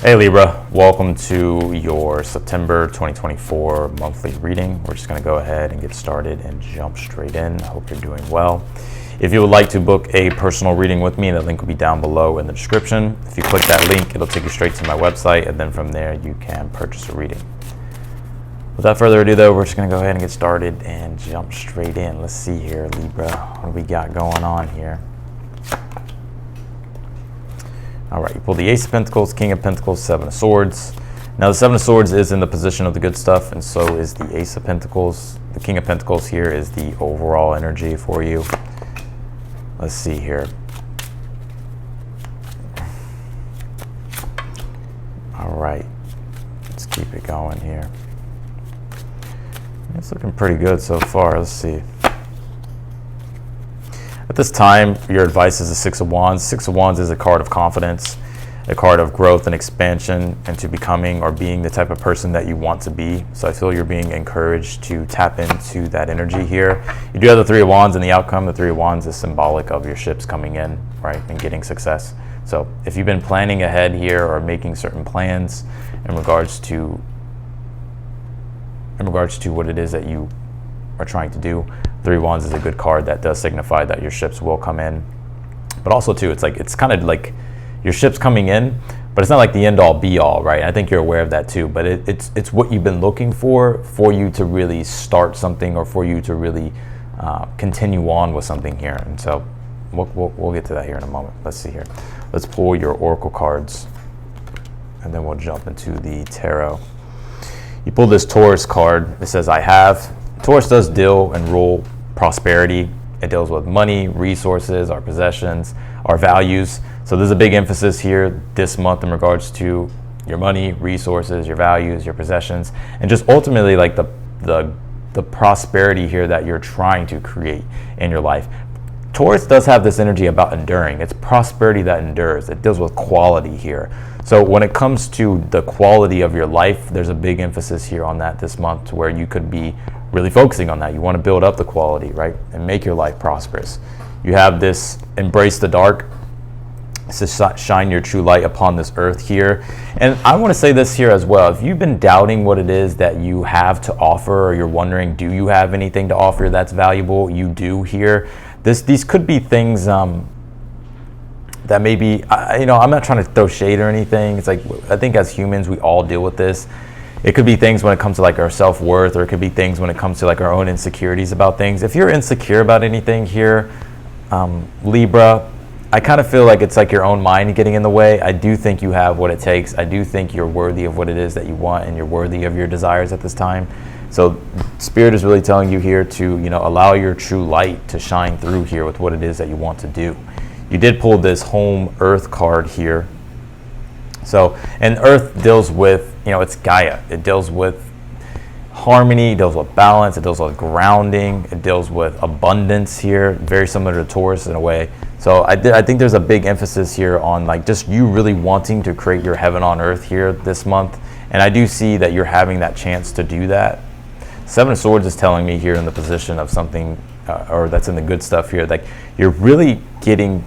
Hey Libra, welcome to your September 2024 monthly reading. We're just going to go ahead and get started and jump straight in. I hope you're doing well. If you would like to book a personal reading with me, the link will be down below in the description. If you click that link, it'll take you straight to my website, and then from there you can purchase a reading. Without further ado though, we're just going to go ahead and get started and jump straight in. Let's see here, Libra, what do we got going on here? All right, you pull the Ace of Pentacles, King of Pentacles, Seven of Swords. Now the Seven of Swords is in the position of the good stuff, and so is the Ace of Pentacles. The King of Pentacles here is the overall energy for you. Let's see here. All right, let's keep it going here. It's looking pretty good so far. Let's see. At this time, your advice is the Six of Wands. Six of Wands is a card of confidence, a card of growth and expansion into becoming or being the type of person that you want to be. So I feel you're being encouraged to tap into that energy here. You do have the Three of Wands in the outcome. The Three of Wands is symbolic of your ships coming in, right, and getting success. So if you've been planning ahead here or making certain plans in regards to what it is that you are trying to do, Three of Wands is a good card that does signify that your ships will come in. But also too, it's kind of like your ships coming in, but it's not like the end all be all, right? I think you're aware of that too, but it's what you've been looking for you to really start something or for you to really continue on with something here. And so we'll get to that here in a moment. Let's see here. Let's pull your oracle cards and then we'll jump into the tarot. You pull this Taurus card. It says, I have. Taurus does deal and rule prosperity. It deals with money, resources, our possessions, our values. So there's a big emphasis here this month in regards to your money, resources, your values, your possessions, and just ultimately like the prosperity here that you're trying to create in your life. Taurus does have this energy about enduring. It's prosperity that endures. It deals with quality here. So when it comes to the quality of your life, there's a big emphasis here on that this month where you could be really focusing on that. You want to build up the quality, right? And make your life prosperous. You have this embrace the dark. It says shine your true light upon this earth here. And I want to say this here as well. If you've been doubting what it is that you have to offer, or you're wondering, do you have anything to offer that's valuable? You do here. These could be things that maybe, I'm not trying to throw shade or anything. It's like, I think as humans, we all deal with this. It could be things when it comes to like our self-worth, or it could be things when it comes to like our own insecurities about things. If you're insecure about anything here, Libra, I kind of feel like it's like your own mind getting in the way. I do think you have what it takes. I do think you're worthy of what it is that you want, and you're worthy of your desires at this time. So Spirit is really telling you here to, allow your true light to shine through here with what it is that you want to do. You did pull this home earth card here. So, and earth deals with, it's Gaia. It deals with harmony, it deals with balance, it deals with grounding, it deals with abundance here, very similar to Taurus in a way. So I think there's a big emphasis here on like just you really wanting to create your heaven on earth here this month. And I do see that you're having that chance to do that. Seven of Swords is telling me here in the position of something, or that's in the good stuff here, like you're really getting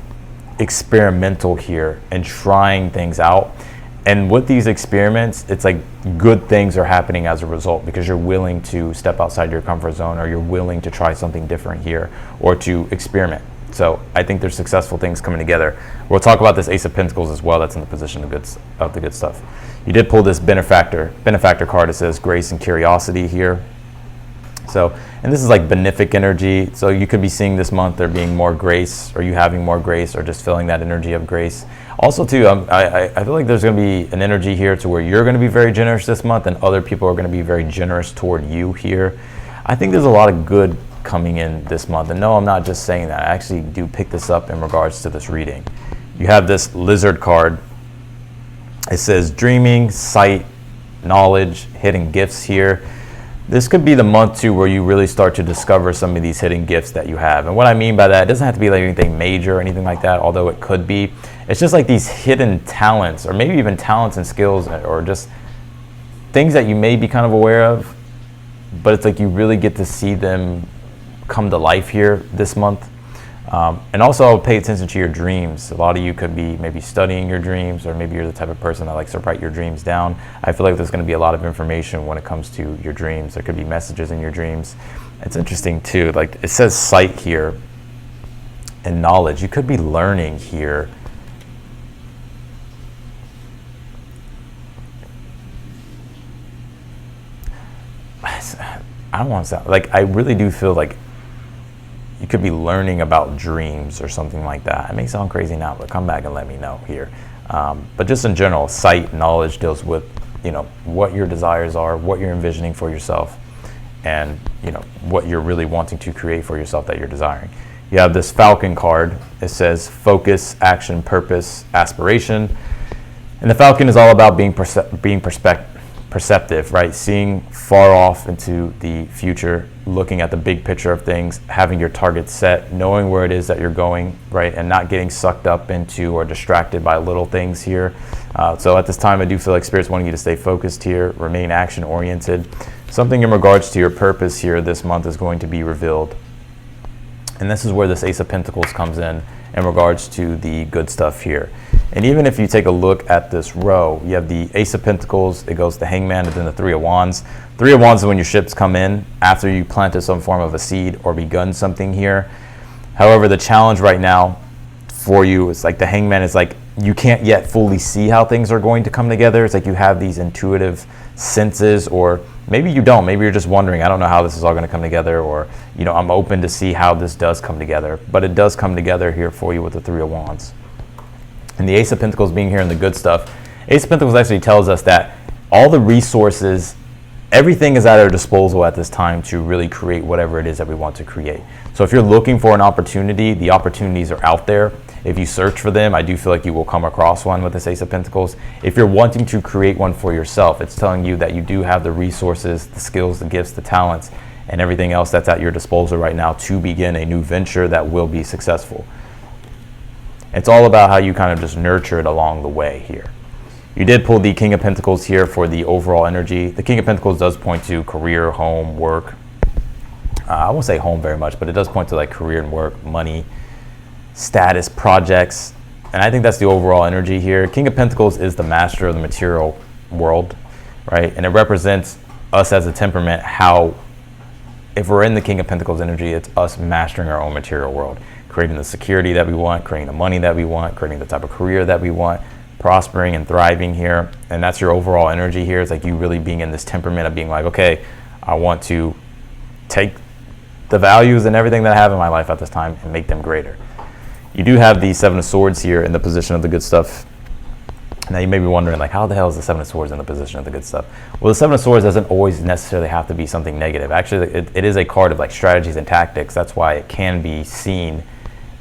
experimental here and trying things out. And with these experiments, it's like good things are happening as a result because you're willing to step outside your comfort zone, or you're willing to try something different here, or to experiment. So I think there's successful things coming together. We'll talk about this Ace of Pentacles as well. That's in the position of the good stuff. You did pull this benefactor card. It says grace and curiosity here. So, and this is like benefic energy. So you could be seeing this month there being more grace, or you having more grace, or just feeling that energy of grace. Also too, I feel like there's going to be an energy here to where you're going to be very generous this month, and other people are going to be very generous toward you here. I think there's a lot of good coming in this month. And no, I'm not just saying that. I actually do pick this up in regards to this reading. You have this lizard card. It says dreaming, sight, knowledge, hidden gifts here. This could be the month too where you really start to discover some of these hidden gifts that you have. And what I mean by that, it doesn't have to be like anything major or anything like that, although it could be. It's just like these hidden talents, or maybe even talents and skills, or just things that you may be kind of aware of, but it's like you really get to see them come to life here this month. And also pay attention to your dreams. A lot of you could be maybe studying your dreams, or maybe you're the type of person that likes to write your dreams down. I feel like there's going to be a lot of information when it comes to your dreams. There could be messages in your dreams. It's interesting too, like it says sight here and knowledge. You could be learning here. I don't want to sound like, I really do feel like you could be learning about dreams or something like that. It may sound crazy now, but come back and let me know here. But just in general, sight, knowledge deals with, what your desires are, what you're envisioning for yourself, and, what you're really wanting to create for yourself that you're desiring. You have this Falcon card. It says focus, action, purpose, aspiration. And the Falcon is all about being perceptive, right? Seeing far off into the future, looking at the big picture of things, having your target set, knowing where it is that you're going, right? And not getting sucked up into or distracted by little things here. So at this time, I do feel like Spirit's wanting you to stay focused here, remain action oriented. Something in regards to your purpose here this month is going to be revealed. And this is where this Ace of Pentacles comes in regards to the good stuff here. And even if you take a look at this row, you have the Ace of Pentacles, it goes to Hangman, and then the Three of Wands. Three of Wands is when your ships come in after you planted some form of a seed or begun something here. However, the challenge right now for you is like the Hangman is like you can't yet fully see how things are going to come together. It's like you have these intuitive senses, or maybe you don't. Maybe you're just wondering, I don't know how this is all going to come together, or, I'm open to see how this does come together. But it does come together here for you with the Three of Wands. And the Ace of Pentacles being here in the good stuff, Ace of Pentacles actually tells us that all the resources, everything is at our disposal at this time to really create whatever it is that we want to create. So if you're looking for an opportunity, the opportunities are out there. If you search for them, I do feel like you will come across one with this Ace of Pentacles. If you're wanting to create one for yourself, it's telling you that you do have the resources, the skills, the gifts, the talents, and everything else that's at your disposal right now to begin a new venture that will be successful. It's all about how you kind of just nurture it along the way here. You did pull the King of Pentacles here for the overall energy. The King of Pentacles does point to career, home, work. I won't say home very much, but it does point to like career and work, money, status, projects. And I think that's the overall energy here. King of Pentacles is the master of the material world, right? And it represents us as a temperament, how if we're in the King of Pentacles energy, it's us mastering our own material world, creating the security that we want, creating the money that we want, creating the type of career that we want, prospering and thriving here. And that's your overall energy here. It's like you really being in this temperament of being like, okay, I want to take the values and everything that I have in my life at this time and make them greater. You do have the Seven of Swords here in the position of the good stuff. Now you may be wondering, like, how the hell is the Seven of Swords in the position of the good stuff? Well, the Seven of Swords doesn't always necessarily have to be something negative. Actually, it is a card of like strategies and tactics. That's why it can be seen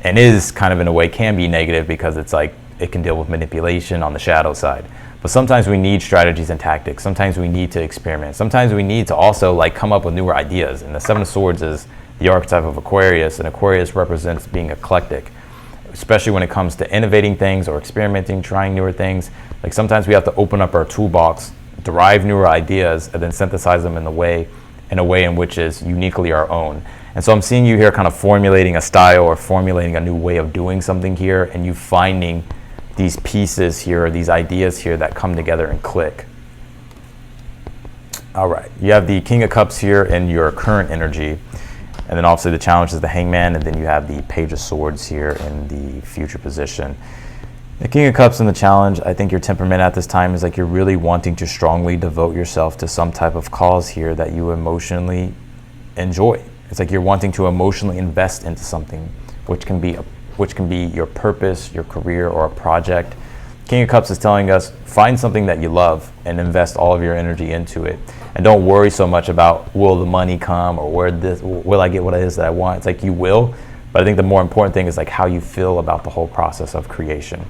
and is kind of in a way can be negative, because it's like it can deal with manipulation on the shadow side. But sometimes we need strategies and tactics. Sometimes we need to experiment. Sometimes we need to also like come up with newer ideas. And the Seven of Swords is the archetype of Aquarius, and Aquarius represents being eclectic, especially when it comes to innovating things or experimenting, trying newer things. Like sometimes we have to open up our toolbox, derive newer ideas, and then synthesize them in a way in which is uniquely our own. And so I'm seeing you here kind of formulating a style or formulating a new way of doing something here, and you finding these pieces here, or these ideas here that come together and click. All right, you have the King of Cups here in your current energy. And then obviously the challenge is the Hangman, and then you have the Page of Swords here in the future position. The King of Cups in the challenge, I think your temperament at this time is like you're really wanting to strongly devote yourself to some type of cause here that you emotionally enjoy. It's like you're wanting to emotionally invest into something, which can be your purpose, your career, or a project. King of Cups is telling us, find something that you love and invest all of your energy into it. And don't worry so much about, will the money come, or will I get what it is that I want? It's like you will, but I think the more important thing is like how you feel about the whole process of creation.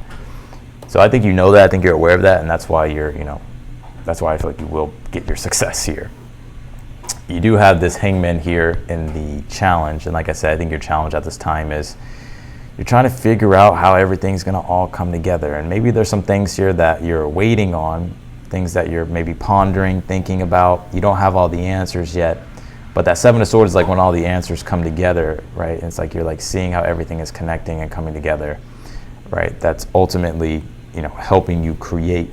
So I think you know that, I think you're aware of that, and that's why that's why I feel like you will get your success here. You do have this Hangman here in the challenge, and like I said, I think your challenge at this time is you're trying to figure out how everything's going to all come together. And maybe there's some things here that you're waiting on, things that you're maybe pondering, thinking about. You don't have all the answers yet, But that Seven of Swords is like when all the answers come together, right? It's like you're like seeing how everything is connecting and coming together, right? That's ultimately, you know, helping you create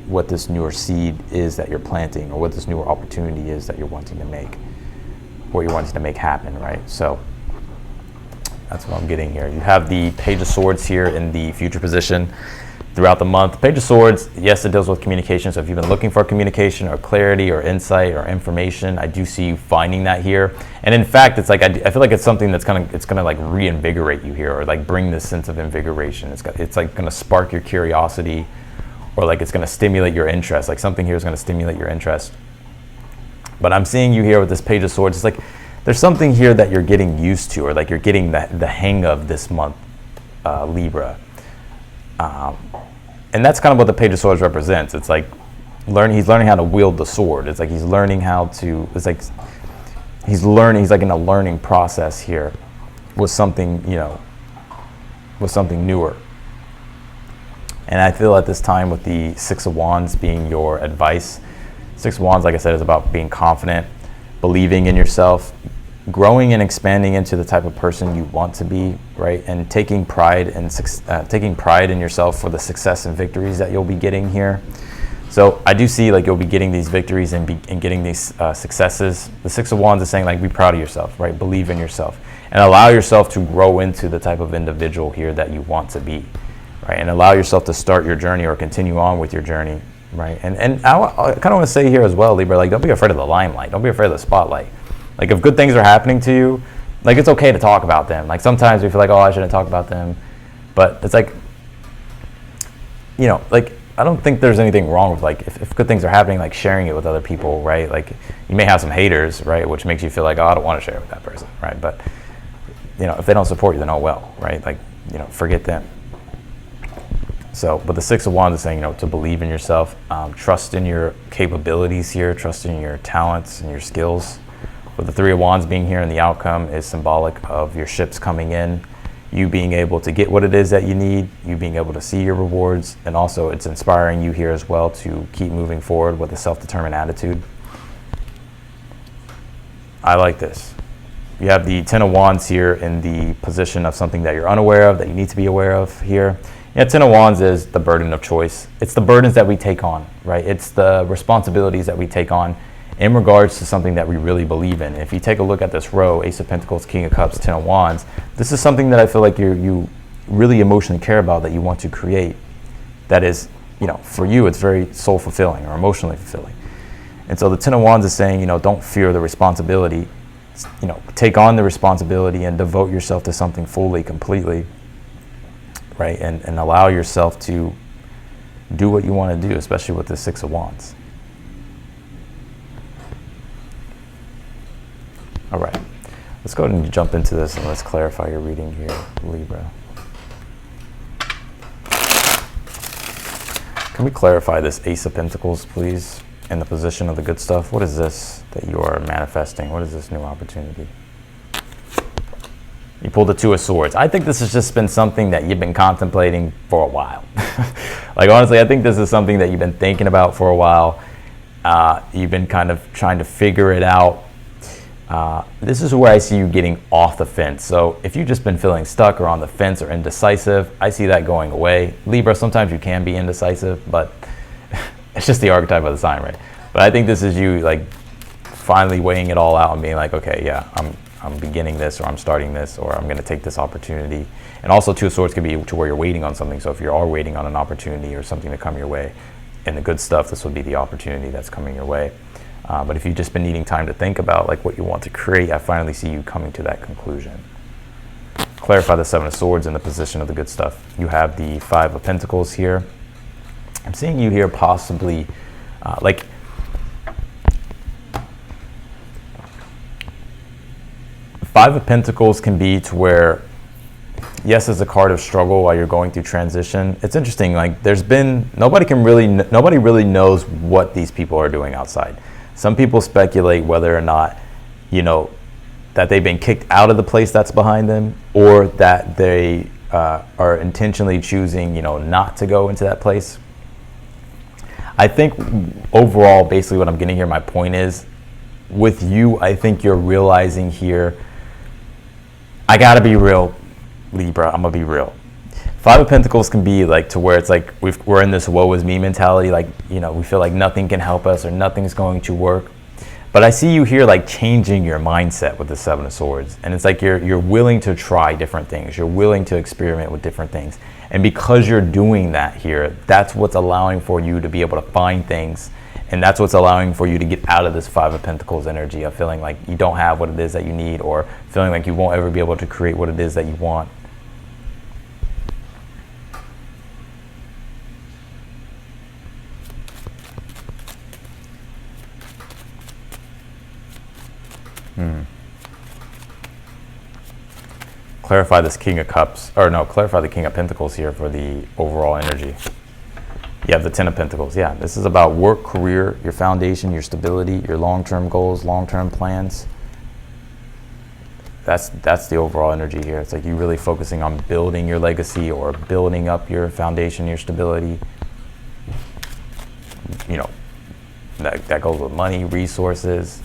what this newer seed is that you're planting, or what this newer opportunity is that you're wanting to make, what you're wanting to make happen, right? So that's what I'm getting here. You have the Page of Swords here in the future position throughout the month. Page of Swords, yes, it deals with communication. So if you've been looking for communication or clarity or insight or information, I do see you finding that here. And in fact, it's like I feel like it's something that's gonna like reinvigorate you here, or like bring this sense of invigoration. It's like gonna spark your curiosity, or like it's gonna stimulate your interest. Like something here is gonna stimulate your interest. But I'm seeing you here with this Page of Swords. It's like there's something here that you're getting used to, or like you're getting the hang of this month, Libra. And that's kind of what the Page of Swords represents. It's like he's learning how to wield the sword. It's like he's learning how to, it's like he's like in a learning process here with something, you know, with something newer. And I feel at this time with the Six of Wands being your advice, Six of Wands, like I said, is about being confident, believing in yourself, growing and expanding into the type of person you want to be, right? And taking pride in yourself for the success and victories that you'll be getting here. So I do see like you'll be getting these victories and getting these successes. The Six of Wands is saying like be proud of yourself, right? Believe in yourself and allow yourself to grow into the type of individual here that you want to be, right? And allow yourself to start your journey or continue on with your journey, right? And I kind of want to say here as well, Libra, like don't be afraid of the limelight. Don't be afraid of the spotlight. Like if good things are happening to you, like it's okay to talk about them. Like sometimes we feel like, oh, I shouldn't talk about them. But it's like, you know, like I don't think there's anything wrong with like if good things are happening, like sharing it with other people, right? Like you may have some haters, right? Which makes you feel like, oh, I don't want to share it with that person, right? But, you know, if they don't support you, then oh well, right? Like, you know, forget them. So, but the Six of Wands is saying, you know, to believe in yourself, trust in your capabilities here, trust in your talents and your skills. With the Three of Wands being here, and the outcome is symbolic of your ships coming in, you being able to get what it is that you need, you being able to see your rewards, and also it's inspiring you here as well to keep moving forward with a self-determined attitude. I like this. You have the Ten of Wands here in the position of something that you're unaware of, that you need to be aware of here. Yeah, Ten of Wands is the burden of choice. It's the burdens that we take on, right? It's the responsibilities that we take on in regards to something that we really believe in. If you take a look at this row, Ace of Pentacles, King of Cups, Ten of Wands, this is something that I feel like you really emotionally care about, that you want to create. That is, you know, for you, it's very soul fulfilling or emotionally fulfilling. And so the Ten of Wands is saying, you know, don't fear the responsibility. You know, take on the responsibility and devote yourself to something fully, completely, right? And allow yourself to do what you want to do, especially with the Six of Wands. All right, let's go ahead and jump into this and let's clarify your reading here, Libra. Can we clarify this Ace of Pentacles, please, in the position of the good stuff? What is this that you are manifesting? What is this new opportunity? You pulled the Two of Swords. I think this has just been something that you've been contemplating for a while. Like, honestly, I think this is something that you've been thinking about for a while. You've been kind of trying to figure it out. This is where I see you getting off the fence. So if you've just been feeling stuck or on the fence or indecisive, I see that going away. Libra, sometimes you can be indecisive, but it's just the archetype of the sign, right? But I think this is you like finally weighing it all out and being like, okay, yeah, I'm beginning this, or I'm starting this, or I'm going to take this opportunity. And also Two of Swords could be to where you're waiting on something. So if you are waiting on an opportunity or something to come your way, and the good stuff, this would be the opportunity that's coming your way. But if you've just been needing time to think about like what you want to create, I finally see you coming to that conclusion. Clarify the Seven of Swords in the position of the good stuff. You have the Five of Pentacles here. I'm seeing you here possibly like Five of Pentacles can be to where, yes, it's a card of struggle while you're going through transition. It's interesting, like there's been, nobody really knows what these people are doing outside. Some people speculate whether or not, you know, that they've been kicked out of the place that's behind them, or that they are intentionally choosing, you know, not to go into that place. I think overall, basically what I'm getting here, my point is, with you, I think you're realizing here, I gotta be real, Libra, I'm gonna be real. Five of Pentacles can be like to where it's like we're in this woe is me mentality, like, you know, we feel like nothing can help us or nothing's going to work. But I see you here like changing your mindset with the Seven of Swords. And it's like you're willing to try different things. You're willing to experiment with different things. And because you're doing that here, that's what's allowing for you to be able to find things. And that's what's allowing for you to get out of this Five of Pentacles energy of feeling like you don't have what it is that you need, or feeling like you won't ever be able to create what it is that you want. Clarify this King of Cups, or no, clarify the King of Pentacles here for the overall energy. You have the Ten of Pentacles. Yeah, this is about work, career, your foundation, your stability, your long-term goals, long-term plans. That's the overall energy here. It's like you really focusing on building your legacy or building up your foundation, your stability. You know, that goes with money, resources,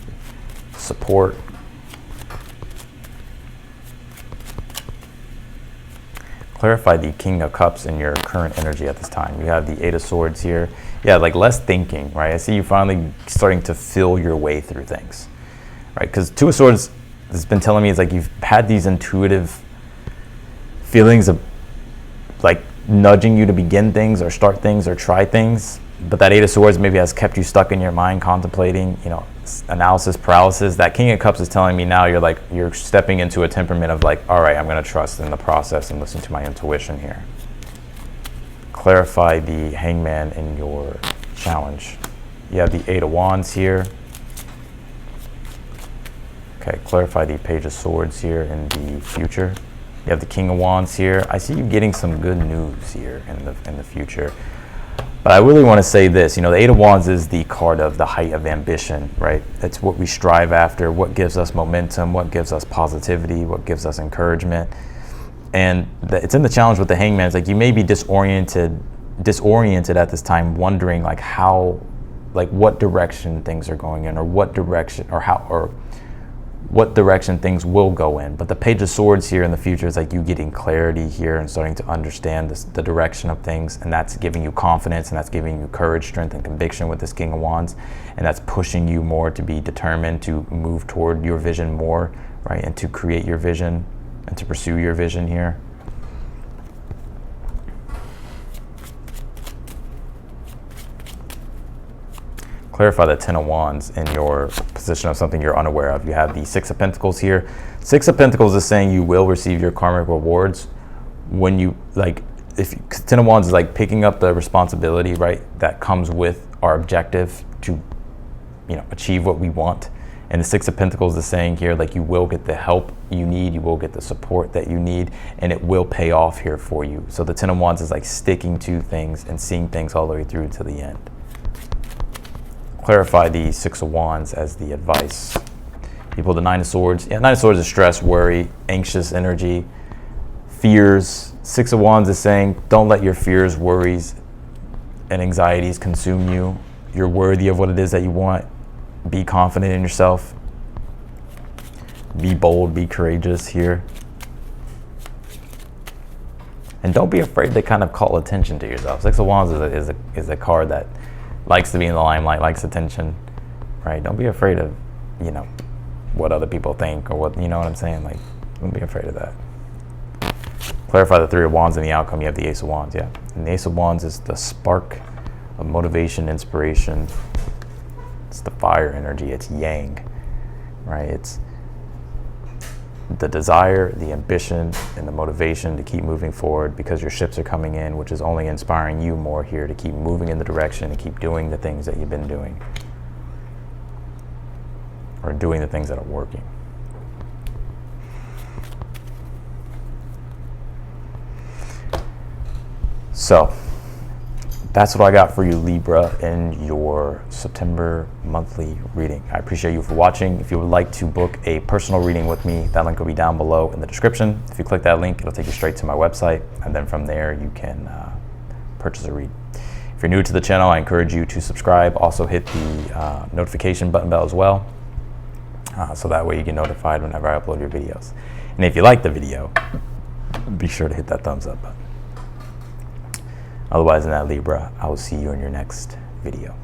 support. Clarify the King of Cups in your current energy at this time. You have the Eight of Swords here. Yeah, like less thinking, right? I see you finally starting to feel your way through things, right? Because Two of Swords has been telling me it's like you've had these intuitive feelings of like nudging you to begin things or start things or try things. But that Eight of Swords maybe has kept you stuck in your mind contemplating, you know, analysis paralysis. That King of Cups is telling me now you're stepping into a temperament of like, all right, I'm going to trust in the process and listen to my intuition here. Clarify the Hangman in your challenge. You have the Eight of Wands here. Okay, clarify the Page of Swords here in the future. You have the King of Wands here. I see you getting some good news here in the future. But I really want to say this, you know, the Eight of Wands is the card of the height of ambition, right? It's what we strive after, what gives us momentum, what gives us positivity, what gives us encouragement. And it's in the challenge with the Hangman. It's like you may be disoriented at this time, wondering like how, like what direction things are going in, or what direction, or how, or what direction things will go in. But the Page of Swords here in the future is like you getting clarity here and starting to understand the direction of things, and that's giving you confidence, and that's giving you courage, strength, and conviction with this King of Wands, and that's pushing you more to be determined to move toward your vision more, right, and to create your vision and to pursue your vision here. Clarify the Ten of Wands in your position of something you're unaware of. You have the Six of Pentacles here. Six of Pentacles is saying you will receive your karmic rewards when you, like, Ten of Wands is like picking up the responsibility, right, that comes with our objective to, you know, achieve what we want. And the Six of Pentacles is saying here, like, you will get the help you need, you will get the support that you need, and it will pay off here for you. So the Ten of Wands is like sticking to things and seeing things all the way through to the end. Clarify the Six of Wands as the advice. You pull the Nine of Swords. Yeah, Nine of Swords is stress, worry, anxious energy, fears. Six of Wands is saying don't let your fears, worries, and anxieties consume you. You're worthy of what it is that you want. Be confident in yourself. Be bold, be courageous here. And don't be afraid to kind of call attention to yourself. Six of Wands is a card that likes to be in the limelight, likes attention, right? Don't be afraid of, you know, what other people think, or what, you know what I'm saying? Like, don't be afraid of that. Clarify the Three of Wands in the outcome. You have the Ace of Wands, yeah. And the Ace of Wands is the spark of motivation, inspiration. It's the fire energy, it's yang, right? It's the desire, the ambition, and the motivation to keep moving forward because your ships are coming in, which is only inspiring you more here to keep moving in the direction and keep doing the things that you've been doing, or doing the things that are working. So that's what I got for you, Libra, in your September monthly reading. I appreciate you for watching. If you would like to book a personal reading with me, that link will be down below in the description. If you click that link, it'll take you straight to my website, and then from there you can purchase a read. If you're new to the channel, I encourage you to subscribe. Also hit the notification bell as well. so that way you get notified whenever I upload your videos. And if you like the video, be sure to hit that thumbs up button. Otherwise, in that Libra, I will see you in your next video.